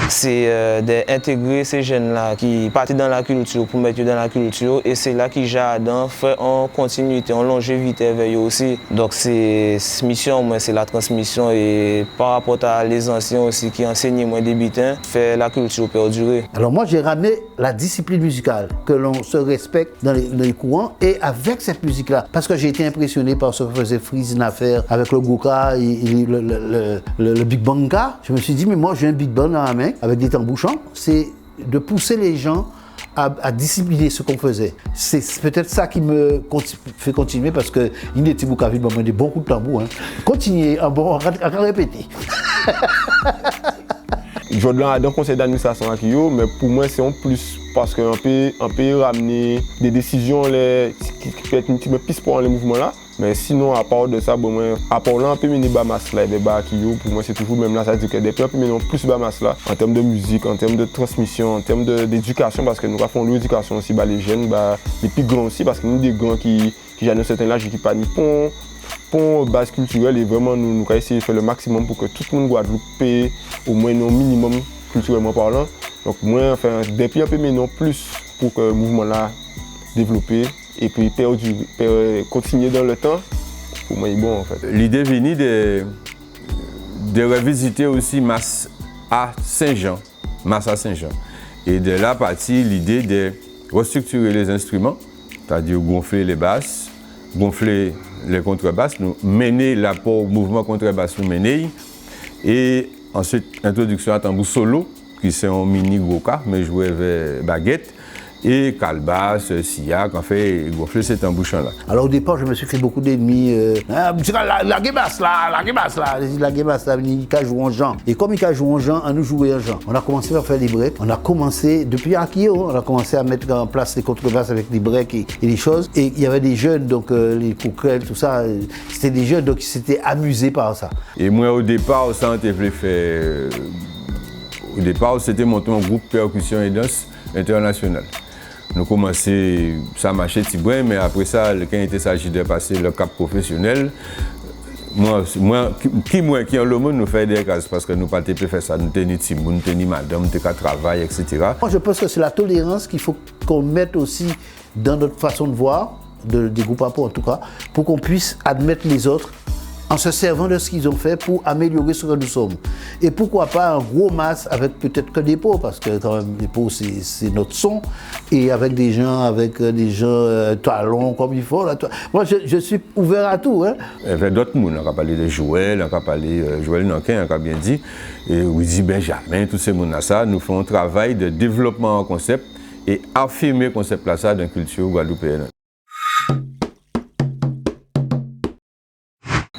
C'est d'intégrer ces jeunes-là qui partent dans la culture pour mettre dans la culture et c'est là qu'ils jardin fait en continuité, en longévité avec eux aussi. Donc c'est mission, moi c'est la transmission et par rapport à les anciens aussi qui enseignent moins débutants, faire la culture perdurer. Alors moi j'ai ramené la discipline musicale, que l'on se respecte dans les courants et avec cette musique-là, parce que j'ai été impressionné par ce que faisait Freeze Nafer avec le Goka et le Big Banga. Je me suis dit mais moi j'ai un Big Bang dans la main avec des tambours chants, c'est de pousser les gens à discipliner ce qu'on faisait. C'est peut-être ça qui me fait continuer parce que il était beaucoup m'a demandé beaucoup de tambours. Continuez, bon, à répéter. Je vais dans le conseil d'administration avec eux, mais pour moi c'est en plus parce qu'on peut ramener des décisions qui peuvent être un petit peu plus pour les mouvements là. Mais sinon, à part de ça, bon, à part là, on peut mener Bamas là, et pour moi c'est toujours même là, ça veut dire que depuis on peut mener plus Bamas là, en termes de musique, en termes de transmission, en termes d'éducation, parce que nous avons l'éducation aussi, les jeunes, les plus grands aussi, parce que nous des grands qui j'ai un certain âge et qui pas ni pont base culturelle et vraiment nous avons essayé de faire le maximum pour que tout le monde Guadeloupe paye au moins un minimum culturellement parlant. Donc moi, enfin, depuis un peu maintenant plus pour que le mouvement là développe et puis continuer dans le temps, pour moi, il est bon en fait. L'idée venue de revisiter aussi Masse à Saint-Jean. Et de là partie l'idée de restructurer les instruments, c'est-à-dire gonfler les basses, gonfler les contrebasses, nous mener l'apport au mouvement contrebasse, nous mener. Et ensuite, introduction à tambour solo, qui c'est un mini goka, mais joué avec baguette. Et Calbas, Siak, en fait, gonfler cet embouchant-là. Alors au départ, je me suis fait beaucoup d'ennemis. La guébasse là, il a joué en Jean. Et comme il a joué en Jean, on nous jouait en Jean. On a commencé à faire des breaks. On a commencé, depuis Akio, on a commencé à mettre en place les contrebasses avec des breaks et des choses. Et il y avait des jeunes, donc les coquelles, tout ça, c'était des jeunes donc, qui s'étaient amusés par ça. Et moi, au départ, ça, on voulu faire. Au départ, c'était monter un groupe percussion et danse international. Nous commençons, ça marchait petit brin, mais après ça, quand il était s'agit de passer le cap professionnel, moi qui en le monde, nous faisons des cases parce que nous ne pouvons pas faire ça, nous tenons Timon, nous tenons madame, nous tenons travail, etc. Moi, je pense que c'est la tolérance qu'il faut qu'on mette aussi dans notre façon de voir, des groupes à peau en tout cas, pour qu'on puisse admettre les autres en se servant de ce qu'ils ont fait pour améliorer ce que nous sommes. Et pourquoi pas un gros masse avec peut-être que des pots, parce que quand même les pots c'est notre son, et avec des gens talons comme il faut. Là, moi je suis ouvert à tout. Il y avait d'autres monde, on a parlé de Joël, on a parlé de Joël Nankin, on a bien dit, et Rudy Benjamin, tous ces monde ça, nous faisons un travail de développement en concept et affirmer le concept là ça dans la culture guadeloupéenne.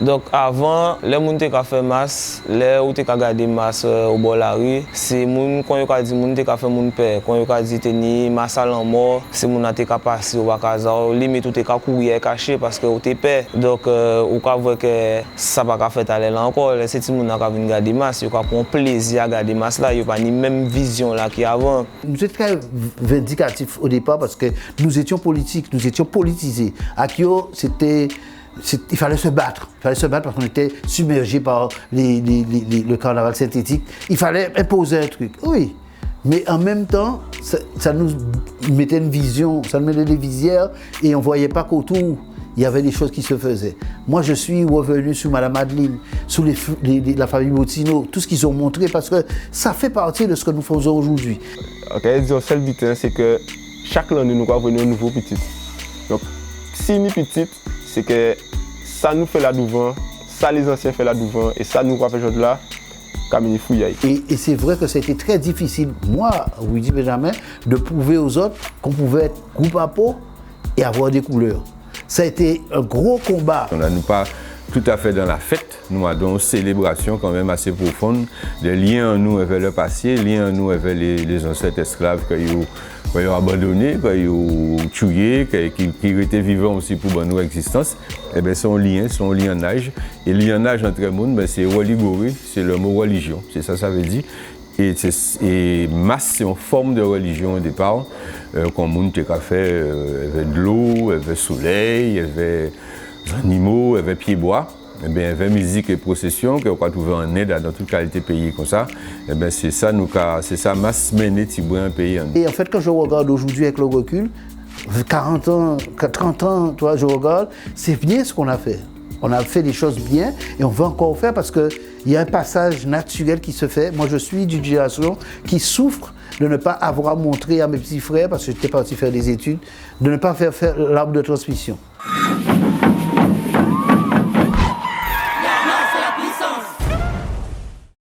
Donc avant, les gens qui ont fait masse, les gens qui ont gardé masse au bord de la rue, c'est les gens qui ont dit qu'ils ont fait mon père, quand ils ont dit qu'ils masse à la mort, c'est les gens qui ont passé au Bakaza, limite ils ont courir caché parce qu'ils ont peur. Donc on voit que ça ne va pas faire aller là encore, c'est les gens qui ont gardé masse, ils ont pris plaisir à garder masse là, ils n'ont pas la même vision là qu'avant. Nous étions très vindicatifs au départ parce que nous étions politiques, nous étions politisés. Akio, il fallait se battre parce qu'on était submergé par le carnaval synthétique. Il fallait imposer un truc, oui. Mais en même temps, ça nous mettait une vision, ça nous mettait des visières et on ne voyait pas qu'autour, il y avait des choses qui se faisaient. Moi, je suis revenu sur Madame Adeline, sur la famille Botino, tout ce qu'ils ont montré parce que ça fait partie de ce que nous faisons aujourd'hui. Ok, le seul but, c'est que chaque année, nous avons un nouveau petit. Donc, si nous petit, c'est que ça nous fait là devant, ça les anciens fait là devant et ça nous va faire aujourd'hui là, comme une fouille. Et c'est vrai que ça a été très difficile, moi, Rudy Benjamin, de prouver aux autres qu'on pouvait être groupe à peau et avoir des couleurs. Ça a été un gros combat. On n'a pas tout à fait dans la fête, nous avons une célébration quand même assez profonde, des liens en nous avec le passé, liens en nous avec les ancêtres esclaves qu'ils ont abandonnés, qu'ils ont tués, qui étaient vivants aussi pour notre existence. Et bien, c'est un lignage. Et le lignage entre les mondes, c'est religoré, c'est le mot religion, c'est ça veut dire. Et masse, c'est une forme de religion au départ. Comme on a fait, il y avait de l'eau, il y avait le soleil, il y avait des animaux, il y avait pieds-bois. Eh bien, il y avait musique et procession qu'on peut trouver en aide dans toute qualité pays comme ça. Eh bien, c'est ça, masse mener un pays. Et en fait, quand je regarde aujourd'hui avec le recul, 40 ans, 30 ans, toi, je regarde, c'est bien ce qu'on a fait. On a fait des choses bien et on veut encore faire parce qu'il y a un passage naturel qui se fait. Moi, je suis d'une génération qui souffre de ne pas avoir montré à mes petits frères, parce que j'étais parti faire des études, de ne pas faire l'arbre de transmission.